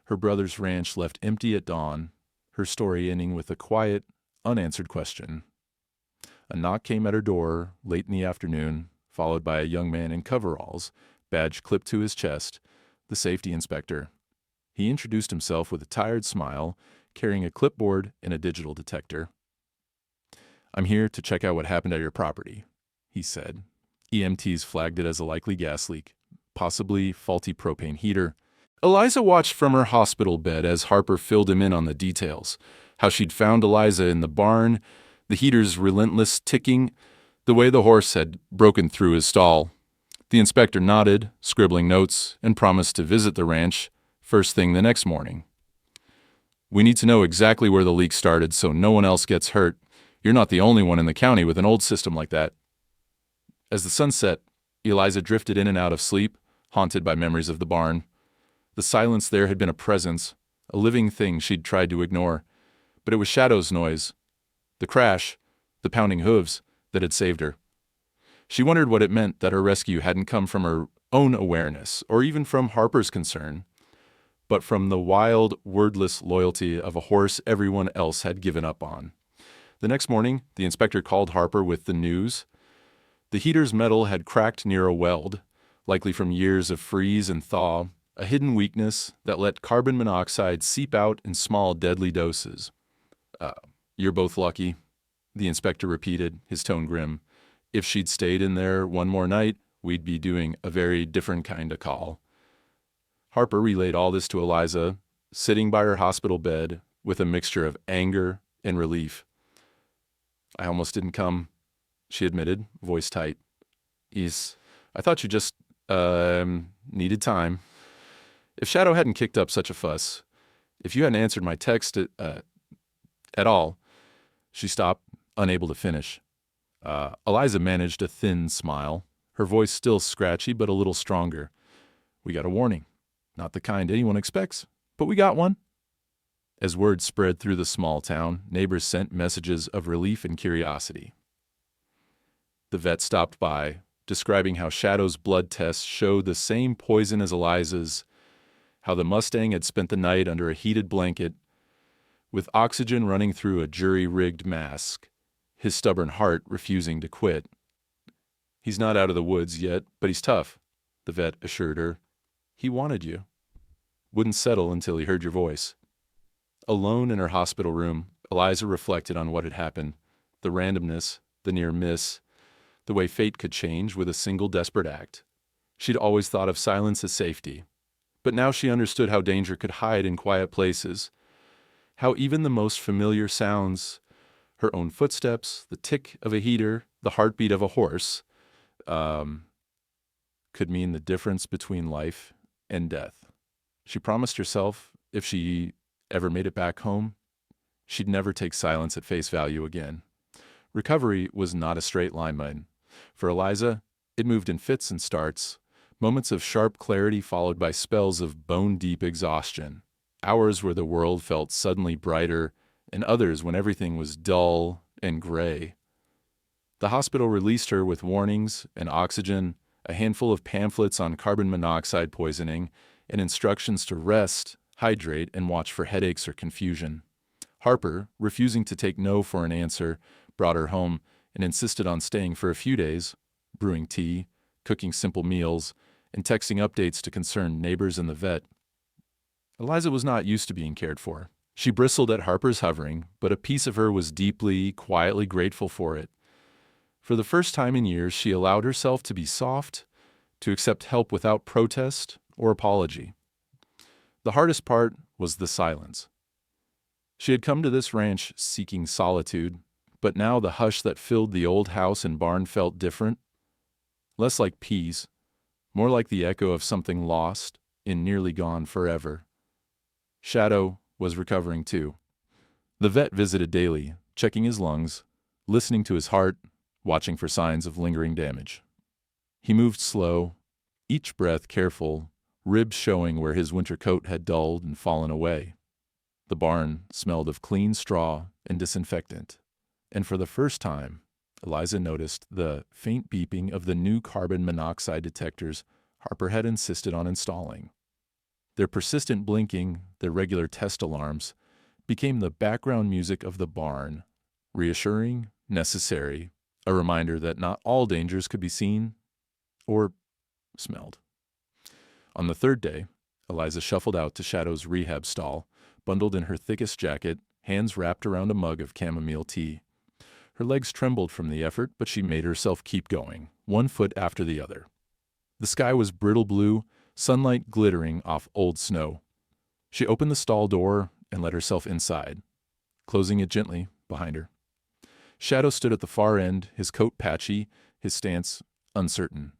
Her brother's ranch left empty at dawn, her story ending with a quiet, unanswered question. A knock came at her door late in the afternoon, followed by a young man in coveralls, badge clipped to his chest, the safety inspector. He introduced himself with a tired smile, carrying a clipboard and a digital detector. I'm here to check out what happened at your property, he said. EMTs flagged it as a likely gas leak, possibly faulty propane heater. Eliza watched from her hospital bed as Harper filled him in on the details, how she'd found Eliza in the barn, the heater's relentless ticking, the way the horse had broken through his stall. The inspector nodded, scribbling notes, and promised to visit the ranch first thing the next morning. We need to know exactly where the leak started so no one else gets hurt. You're not the only one in the county with an old system like that. As the sun set, Eliza drifted in and out of sleep, haunted by memories of the barn. The silence there had been a presence, a living thing she'd tried to ignore. But it was Shadow's noise, the crash, the pounding hooves, that had saved her. She wondered what it meant that her rescue hadn't come from her own awareness, or even from Harper's concern, but from the wild, wordless loyalty of a horse everyone else had given up on. The next morning, the inspector called Harper with the news. The heater's metal had cracked near a weld, likely from years of freeze and thaw, a hidden weakness that let carbon monoxide seep out in small, deadly doses. You're both lucky, the inspector repeated, his tone grim. If she'd stayed in there one more night, we'd be doing a very different kind of call. Harper relayed all this to Eliza, sitting by her hospital bed with a mixture of anger and relief. I almost didn't come, she admitted, voice tight. I thought you just, needed time. If Shadow hadn't kicked up such a fuss, if you hadn't answered my text at all, she stopped, unable to finish. Eliza managed a thin smile, her voice still scratchy but a little stronger. We got a warning. Not the kind anyone expects, but we got one. As word spread through the small town, neighbors sent messages of relief and curiosity. The vet stopped by, describing how Shadow's blood tests showed the same poison as Eliza's, how the Mustang had spent the night under a heated blanket, with oxygen running through a jury-rigged mask, his stubborn heart refusing to quit. He's not out of the woods yet, but he's tough, the vet assured her. He wanted you. Wouldn't settle until he heard your voice. Alone in her hospital room, Eliza reflected on what had happened, the randomness, the near miss, the way fate could change with a single desperate act. She'd always thought of silence as safety, but now she understood how danger could hide in quiet places, how even the most familiar sounds, her own footsteps, the tick of a heater, the heartbeat of a horse, could mean the difference between life and death. She promised herself, if she ever made it back home, she'd never take silence at face value again. Recovery was not a straight line, man. For Eliza, It moved in fits and starts, moments of sharp clarity followed by spells of bone-deep exhaustion, hours where the world felt suddenly brighter, and others when everything was dull and gray. The hospital released her with warnings and oxygen, a handful of pamphlets on carbon monoxide poisoning, and instructions to rest, hydrate, and watch for headaches or confusion. Harper, refusing to take no for an answer, brought her home and insisted on staying for a few days, brewing tea, cooking simple meals, and texting updates to concerned neighbors and the vet. Eliza was not used to being cared for. She bristled at Harper's hovering, but a piece of her was deeply, quietly grateful for it. For the first time in years, she allowed herself to be soft, to accept help without protest or apology. The hardest part was the silence. She had come to this ranch seeking solitude, but now the hush that filled the old house and barn felt different. Less like peace, more like the echo of something lost and nearly gone forever. Shadow was recovering too. The vet visited daily, checking his lungs, listening to his heart, watching for signs of lingering damage. He moved slow, each breath careful, ribs showing where his winter coat had dulled and fallen away. The barn smelled of clean straw and disinfectant, and for the first time, Eliza noticed the faint beeping of the new carbon monoxide detectors Harper had insisted on installing. Their persistent blinking, their regular test alarms, became the background music of the barn, reassuring, necessary, a reminder that not all dangers could be seen or smelled. On the third day, Eliza shuffled out to Shadow's rehab stall, bundled in her thickest jacket, hands wrapped around a mug of chamomile tea. Her legs trembled from the effort, but she made herself keep going, one foot after the other. The sky was brittle blue, sunlight glittering off old snow. She opened the stall door and let herself inside, closing it gently behind her. Shadow stood at the far end, his coat patchy, his stance uncertain.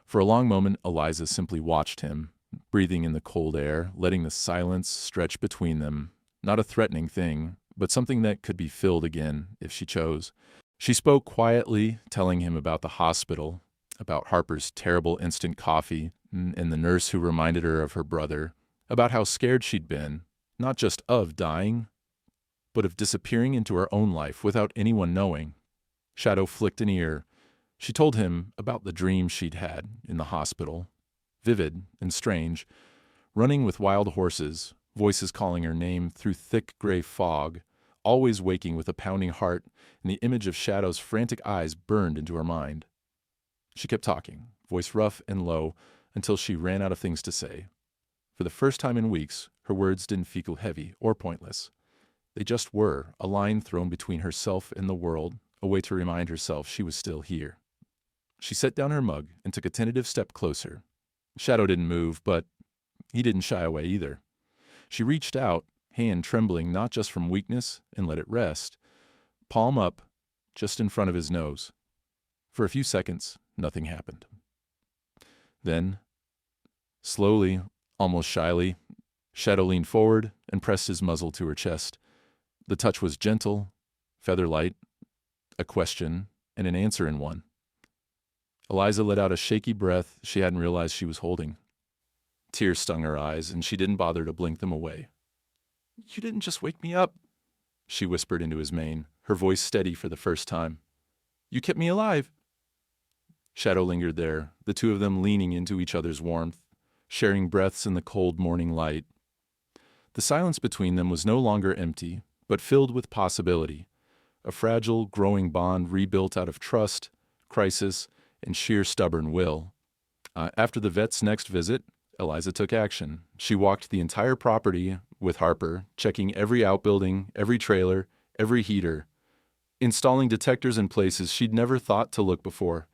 For a long moment, Eliza simply watched him, breathing in the cold air, letting the silence stretch between them. Not a threatening thing, but something that could be filled again if she chose. She spoke quietly, telling him about the hospital, about Harper's terrible instant coffee, and the nurse who reminded her of her brother, about how scared she'd been, not just of dying, but of disappearing into her own life without anyone knowing. Shadow flicked an ear. She told him about the dreams she'd had in the hospital, vivid and strange, running with wild horses, voices calling her name through thick gray fog, always waking with a pounding heart, and the image of Shadow's frantic eyes burned into her mind. She kept talking, voice rough and low, until she ran out of things to say. For the first time in weeks, her words didn't feel heavy or pointless. They just were, a line thrown between herself and the world, a way to remind herself she was still here. She set down her mug and took a tentative step closer. Shadow didn't move, but he didn't shy away either. She reached out, hand trembling not just from weakness, and let it rest, palm up, just in front of his nose. For a few seconds, nothing happened. Then, slowly, almost shyly, Shadow leaned forward and pressed his muzzle to her chest. The touch was gentle, feather-light, a question and an answer in one. Eliza let out a shaky breath she hadn't realized she was holding. Tears stung her eyes, and she didn't bother to blink them away. "You didn't just wake me up," she whispered into his mane, her voice steady for the first time. "You kept me alive." Shadow lingered there, the two of them leaning into each other's warmth, sharing breaths in the cold morning light. The silence between them was no longer empty, but filled with possibility, a fragile, growing bond rebuilt out of trust, crisis, and sheer stubborn will. After the vet's next visit, Eliza took action. She walked the entire property with Harper, checking every outbuilding, every trailer, every heater, installing detectors in places she'd never thought to look before.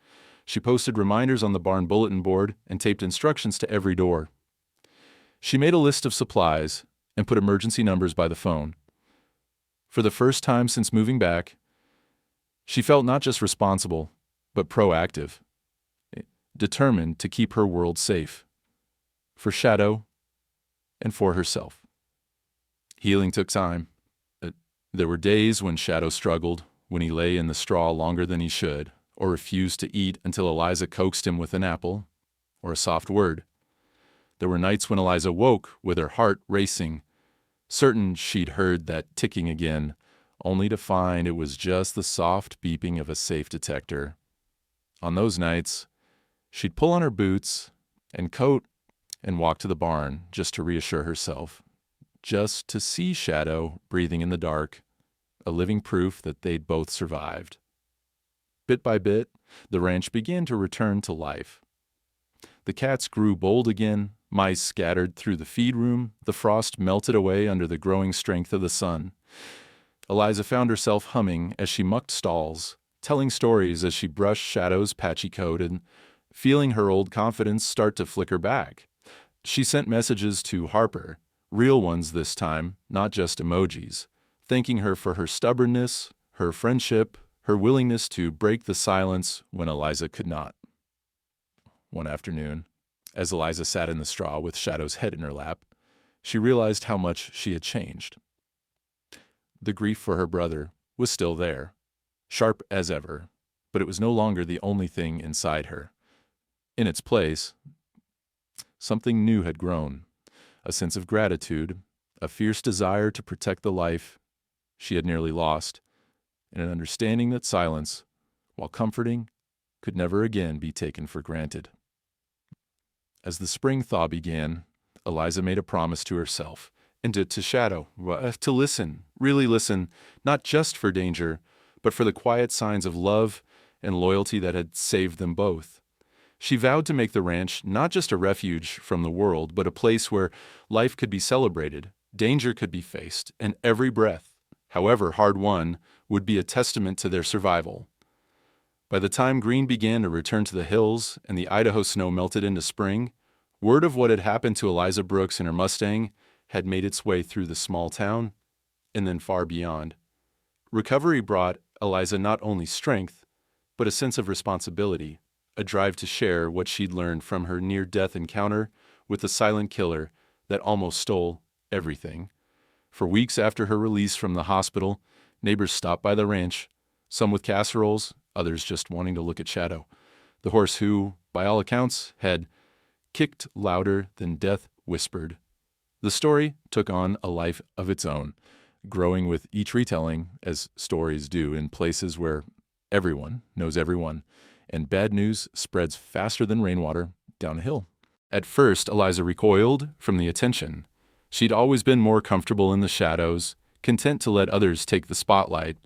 She posted reminders on the barn bulletin board and taped instructions to every door. She made a list of supplies and put emergency numbers by the phone. For the first time since moving back, she felt not just responsible, but proactive, determined to keep her world safe, for Shadow and for herself. Healing took time. There were days when Shadow struggled, when he lay in the straw longer than he should, or refused to eat until Eliza coaxed him with an apple or a soft word. There were nights when Eliza woke with her heart racing, certain she'd heard that ticking again, only to find it was just the soft beeping of a safe detector. On those nights, she'd pull on her boots and coat and walk to the barn just to reassure herself, just to see Shadow breathing in the dark, a living proof that they'd both survived. Bit by bit, the ranch began to return to life. The cats grew bold again, mice scattered through the feed room, the frost melted away under the growing strength of the sun. Eliza found herself humming as she mucked stalls, telling stories as she brushed Shadow's patchy coat and feeling her old confidence start to flicker back. She sent messages to Harper, real ones this time, not just emojis, thanking her for her stubbornness, her friendship, her willingness to break the silence when Eliza could not. One afternoon, as Eliza sat in the straw with Shadow's head in her lap, she realized how much she had changed. The grief for her brother was still there, sharp as ever, but it was no longer the only thing inside her. In its place, something new had grown, a sense of gratitude, a fierce desire to protect the life she had nearly lost, and an understanding that silence, while comforting, could never again be taken for granted. As the spring thaw began, Eliza made a promise to herself and to Shadow, to listen, really listen, not just for danger, but for the quiet signs of love and loyalty that had saved them both. She vowed to make the ranch not just a refuge from the world, but a place where life could be celebrated, danger could be faced, and every breath, however hard-won, would be a testament to their survival. By the time Green began to return to the hills and the Idaho snow melted into spring, word of what had happened to Eliza Brooks and her Mustang had made its way through the small town and then far beyond. Recovery brought Eliza not only strength, but a sense of responsibility, a drive to share what she'd learned from her near-death encounter with the silent killer that almost stole everything. For weeks after her release from the hospital, neighbors stopped by the ranch, some with casseroles, others just wanting to look at Shadow, the horse who, by all accounts, had kicked louder than death whispered. The story took on a life of its own, growing with each retelling, as stories do in places where everyone knows everyone, and bad news spreads faster than rainwater down a hill. At first, Eliza recoiled from the attention. She'd always been more comfortable in the shadows, content to let others take the spotlight.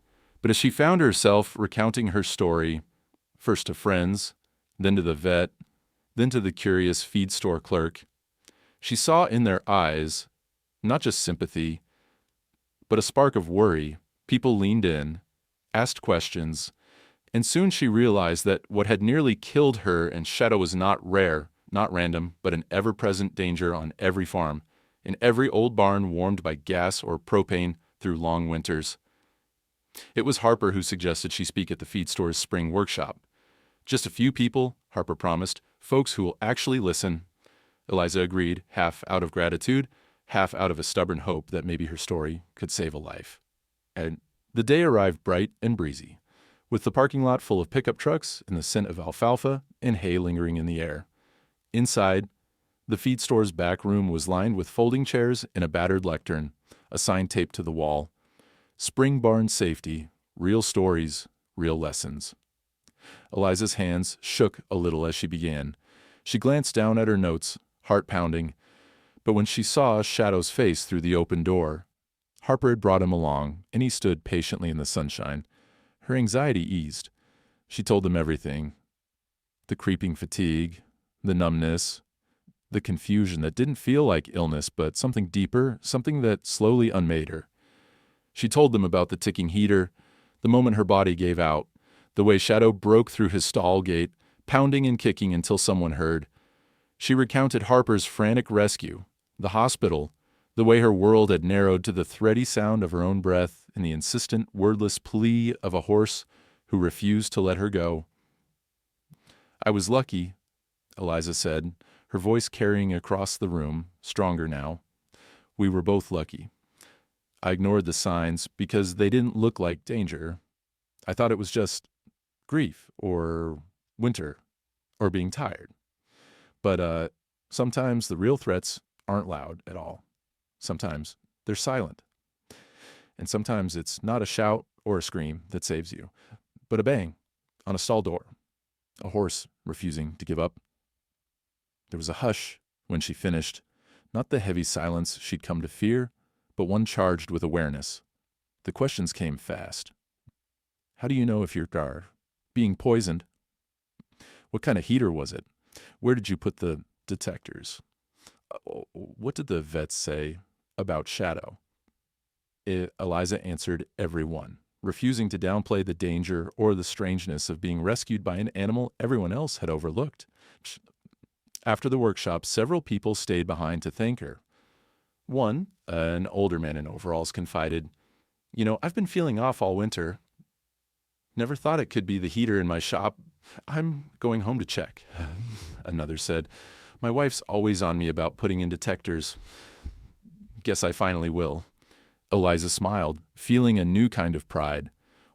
But as she found herself recounting her story, first to friends, then to the vet, then to the curious feed store clerk, she saw in their eyes not just sympathy, but a spark of worry. People leaned in, asked questions, and soon she realized that what had nearly killed her and Shadow was not rare, not random, but an ever-present danger on every farm, in every old barn warmed by gas or propane through long winters. It was Harper who suggested she speak at the feed store's spring workshop. Just a few people, Harper promised, folks who will actually listen. Eliza agreed, half out of gratitude, half out of a stubborn hope that maybe her story could save a life. And the day arrived bright and breezy, with the parking lot full of pickup trucks and the scent of alfalfa and hay lingering in the air. Inside, the feed store's back room was lined with folding chairs and a battered lectern, a sign taped to the wall. Spring barn safety, real stories, real lessons. Eliza's hands shook a little as she began. She glanced down at her notes, heart pounding, but when she saw Shadow's face through the open door, Harper had brought him along, and he stood patiently in the sunshine. Her anxiety eased. She told him everything. The creeping fatigue, the numbness, the confusion that didn't feel like illness, but something deeper, something that slowly unmade her. She told them about the ticking heater, the moment her body gave out, the way Shadow broke through his stall gate, pounding and kicking until someone heard. She recounted Harper's frantic rescue, the hospital, the way her world had narrowed to the thready sound of her own breath and the insistent, wordless plea of a horse who refused to let her go. "I was lucky," Eliza said, her voice carrying across the room, stronger now. "We were both lucky. I ignored the signs because they didn't look like danger. I thought it was just grief or winter or being tired. But sometimes the real threats aren't loud at all. Sometimes they're silent. And sometimes it's not a shout or a scream that saves you, but a bang on a stall door, a horse refusing to give up. There was a hush when she finished, not the heavy silence she'd come to fear, but one charged with awareness. The questions came fast. How do you know if you're being poisoned? What kind of heater was it? Where did you put the detectors? What did the vets say about Shadow? Eliza answered every one, refusing to downplay the danger or the strangeness of being rescued by an animal everyone else had overlooked. After the workshop, several people stayed behind to thank her. One, an older man in overalls, confided, I've been feeling off all winter. Never thought it could be the heater in my shop. I'm going home to check. Another said, my wife's always on me about putting in detectors. Guess I finally will. Eliza smiled, feeling a new kind of pride,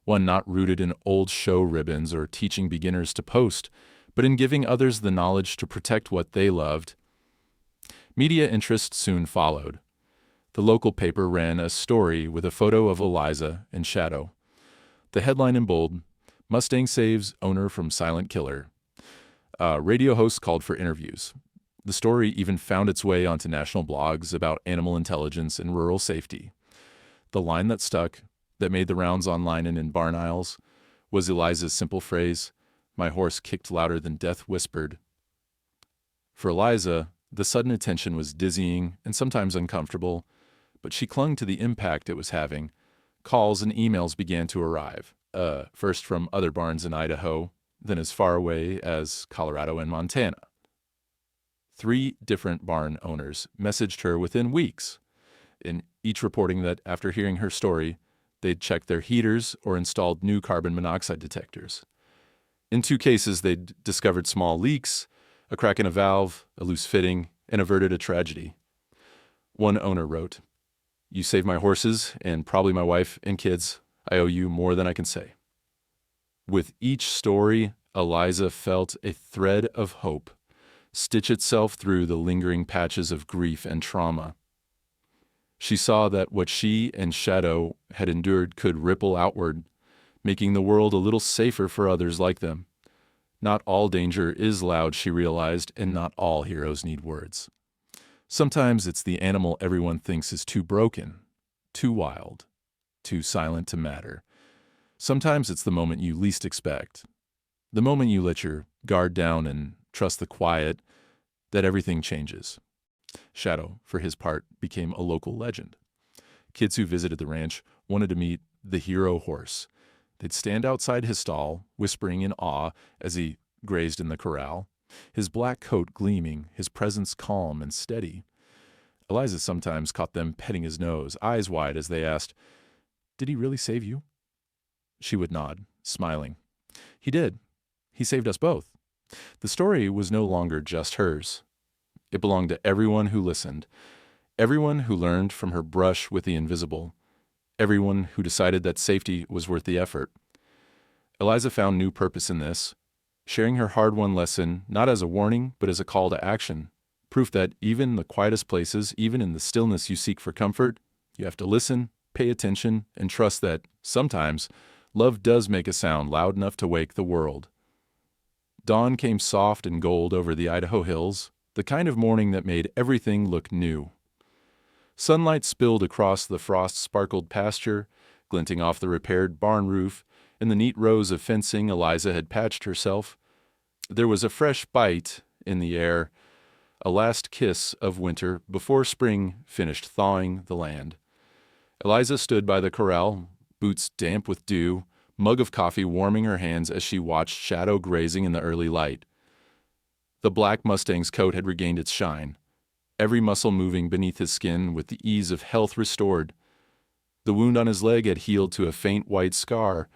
one not rooted in old show ribbons or teaching beginners to post, but in giving others the knowledge to protect what they loved. Media interest soon followed. The local paper ran a story with a photo of Eliza in shadow. The headline in bold, Mustang saves owner from silent killer. Radio hosts called for interviews. The story even found its way onto national blogs about animal intelligence and rural safety. The line that stuck, that made the rounds online and in barn aisles, was Eliza's simple phrase, my horse kicked louder than death whispered. For Eliza, the sudden attention was dizzying and sometimes uncomfortable, but she clung to the impact it was having. Calls and emails began to arrive, first from other barns in Idaho, then as far away as Colorado and Montana. 3 different barn owners messaged her within weeks, in each reporting that after hearing her story, they'd checked their heaters or installed new carbon monoxide detectors. In 2 cases, they'd discovered small leaks, a crack in a valve, a loose fitting, and averted a tragedy. One owner wrote, "You saved my horses and probably my wife and kids. I owe you more than I can say." With each story, Eliza felt a thread of hope stitch itself through the lingering patches of grief and trauma. She saw that what she and Shadow had endured could ripple outward, making the world a little safer for others like them. Not all danger is loud, she realized, and not all heroes need words. Sometimes it's the animal everyone thinks is too broken, too wild, too silent to matter. Sometimes it's the moment you least expect, the moment you let your guard down and trust the quiet, that everything changes. Shadow, for his part, became a local legend. Kids who visited the ranch wanted to meet the hero horse. They'd stand outside his stall, whispering in awe as he grazed in the corral, his black coat gleaming, his presence calm and steady. Eliza sometimes caught them petting his nose, eyes wide as they asked, "Did he really save you?" She would nod, smiling. "He did. He saved us both." The story was no longer just hers. It belonged to everyone who listened, everyone who learned from her brush with the invisible, everyone who decided that safety was worth the effort. Eliza found new purpose in this, sharing her hard-won lesson not as a warning but as a call to action, proof that even in the quietest places, even in the stillness you seek for comfort, you have to listen, pay attention, and trust that, sometimes, love does make a sound loud enough to wake the world. Dawn came soft and gold over the Idaho hills, the kind of morning that made everything look new. Sunlight spilled across the frost-sparkled pasture, glinting off the repaired barn roof and the neat rows of fencing Eliza had patched herself. There was a fresh bite in the air, a last kiss of winter before spring finished thawing the land. Eliza stood by the corral, boots damp with dew, mug of coffee warming her hands as she watched Shadow grazing in the early light. The black Mustang's coat had regained its shine, every muscle moving beneath his skin with the ease of health restored. The wound on his leg had healed to a faint white scar.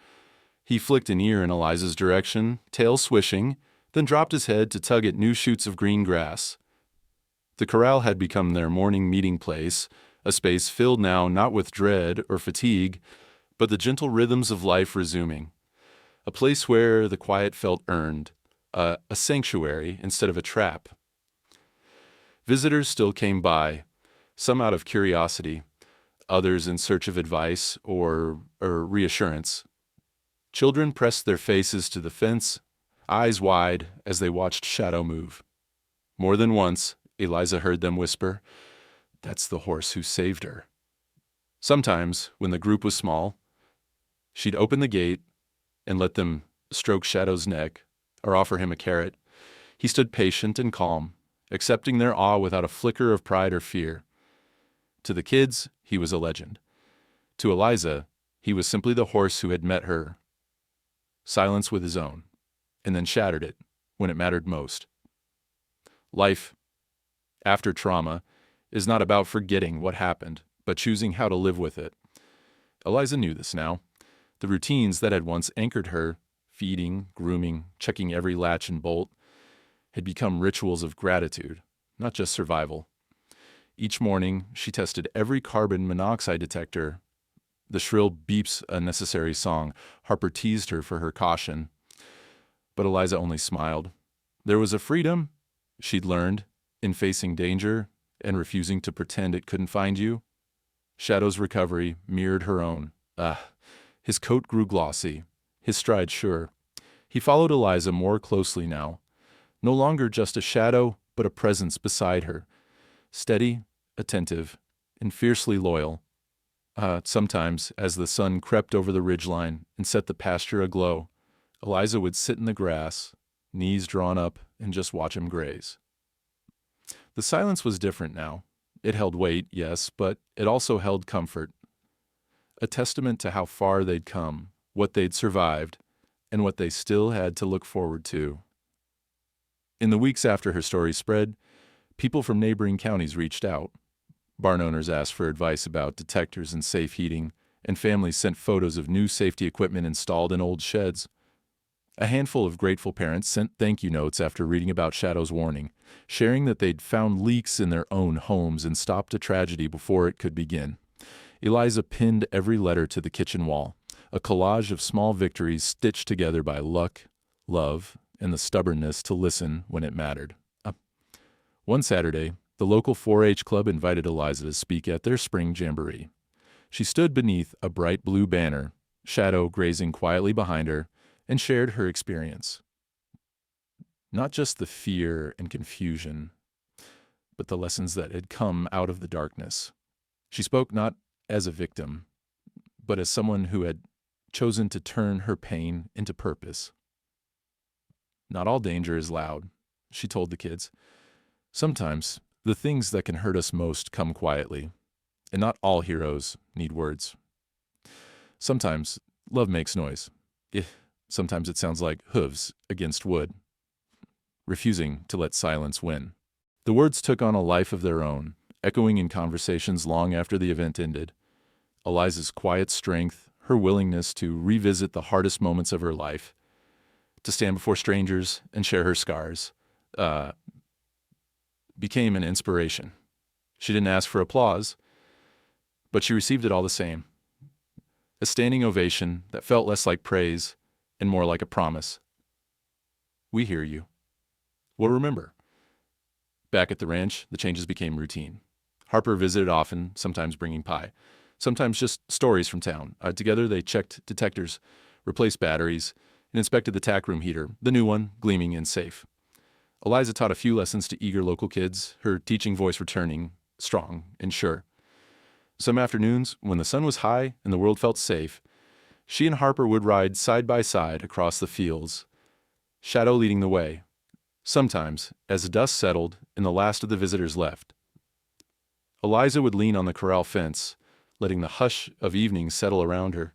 He flicked an ear in Eliza's direction, tail swishing, then dropped his head to tug at new shoots of green grass. The corral had become their morning meeting place, a space filled now not with dread or fatigue, but the gentle rhythms of life resuming. a place where the quiet felt earned, a sanctuary instead of a trap. Visitors still came by, some out of curiosity, others in search of advice or reassurance. Children pressed their faces to the fence, eyes wide as they watched Shadow move. More than once, Eliza heard them whisper, "That's the horse who saved her." Sometimes, when the group was small, she'd open the gate and let them stroke Shadow's neck or offer him a carrot. He stood patient and calm, accepting their awe without a flicker of pride or fear. To the kids, he was a legend. To Eliza, he was simply the horse who had met her silence with his own, and then shattered it when it mattered most. Life, after trauma, is not about forgetting what happened, but choosing how to live with it. Eliza knew this now. The routines that had once anchored her, feeding, grooming, checking every latch and bolt, had become rituals of gratitude, not just survival. Each morning, she tested every carbon monoxide detector. The shrill beeps a necessary song. Harper teased her for her caution. But Eliza only smiled. There was a freedom, she'd learned, in facing danger and refusing to pretend it couldn't find you. Shadow's recovery mirrored her own. His coat grew glossy, his stride sure. He followed Eliza more closely now. No longer just a shadow, but a presence beside her. Steady, attentive, and fiercely loyal. Sometimes, as the sun crept over the ridgeline and set the pasture aglow, Eliza would sit in the grass, knees drawn up, and just watch him graze. The silence was different now. It held weight, yes, but it also held comfort. A testament to how far they'd come, what they'd survived, and what they still had to look forward to. In the weeks after her story spread, people from neighboring counties reached out. Barn owners asked for advice about detectors and safe heating, and families sent photos of new safety equipment installed in old sheds. A handful of grateful parents sent thank you notes after reading about Shadow's warning, sharing that they'd found leaks in their own homes and stopped a tragedy before it could begin. Eliza pinned every letter to the kitchen wall, a collage of small victories stitched together by luck, love, and the stubbornness to listen when it mattered. One Saturday, the local 4-H club invited Eliza to speak at their spring jamboree. She stood beneath a bright blue banner, Shadow grazing quietly behind her, and shared her experience. Not just the fear and confusion, but the lessons that had come out of the darkness. She spoke not as a victim, but as someone who had chosen to turn her pain into purpose. Not all danger is loud, she told the kids. Sometimes the things that can hurt us most come quietly, and not all heroes need words. Sometimes love makes noise. Sometimes it sounds like hooves against wood, refusing to let silence win. The words took on a life of their own, echoing in conversations long after the event ended. Eliza's quiet strength, her willingness to revisit the hardest moments of her life, to stand before strangers and share her scars, became an inspiration. She didn't ask for applause, but she received it all the same. A standing ovation that felt less like praise and more like a promise. We hear you. We'll remember. Back at the ranch, the changes became routine. Harper visited often, sometimes bringing pie, sometimes just stories from town. Together they checked detectors, replaced batteries, and inspected the tack room heater, the new one, gleaming and safe. Eliza taught a few lessons to eager local kids, her teaching voice returning, strong and sure. Some afternoons, when the sun was high and the world felt safe, she and Harper would ride side by side across the fields, Shadow leading the way. Sometimes, as the dust settled and the last of the visitors left, Eliza would lean on the corral fence, letting the hush of evening settle around her.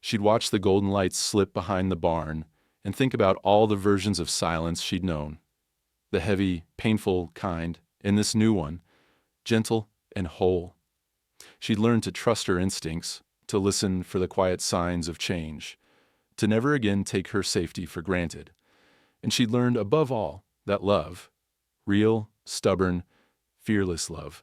She'd watch the golden lights slip behind the barn and think about all the versions of silence she'd known. The heavy, painful kind, and this new one, gentle and whole. She'd learned to trust her instincts, to listen for the quiet signs of change, to never again take her safety for granted. And she'd learned, above all, that love, real, stubborn, fearless love,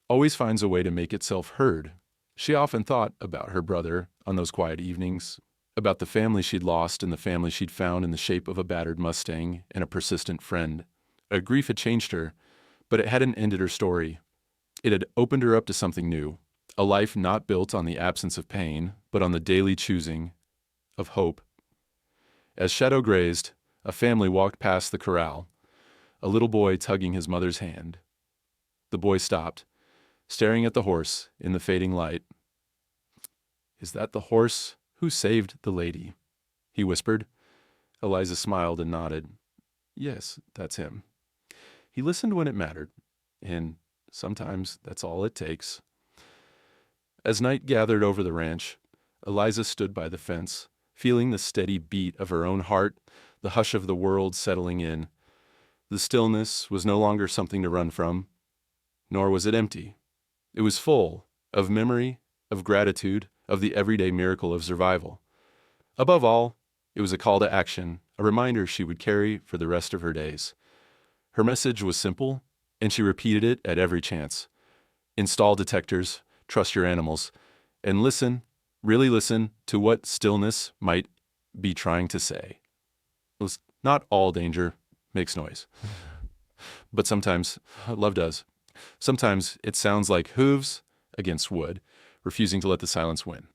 always finds a way to make itself heard. She often thought about her brother on those quiet evenings, about the family she'd lost and the family she'd found in the shape of a battered mustang and a persistent friend. Grief had changed her, but it hadn't ended her story. It had opened her up to something new, a life not built on the absence of pain, but on the daily choosing of hope. As shadow grazed, a family walked past the corral, a little boy tugging his mother's hand. The boy stopped, staring at the horse in the fading light. "Is that the horse who saved the lady?" he whispered. Eliza smiled and nodded. "Yes, that's him." He listened when it mattered, and sometimes that's all it takes. As night gathered over the ranch, Eliza stood by the fence, feeling the steady beat of her own heart, the hush of the world settling in. The stillness was no longer something to run from, nor was it empty. It was full of memory, of gratitude, of the everyday miracle of survival. Above all, it was a call to action, a reminder she would carry for the rest of her days. Her message was simple, and she repeated it at every chance. Install detectors, trust your animals, and listen, really listen to what stillness might be trying to say. Not all danger makes noise, but sometimes love does. Sometimes it sounds like hooves against wood, refusing to let the silence win.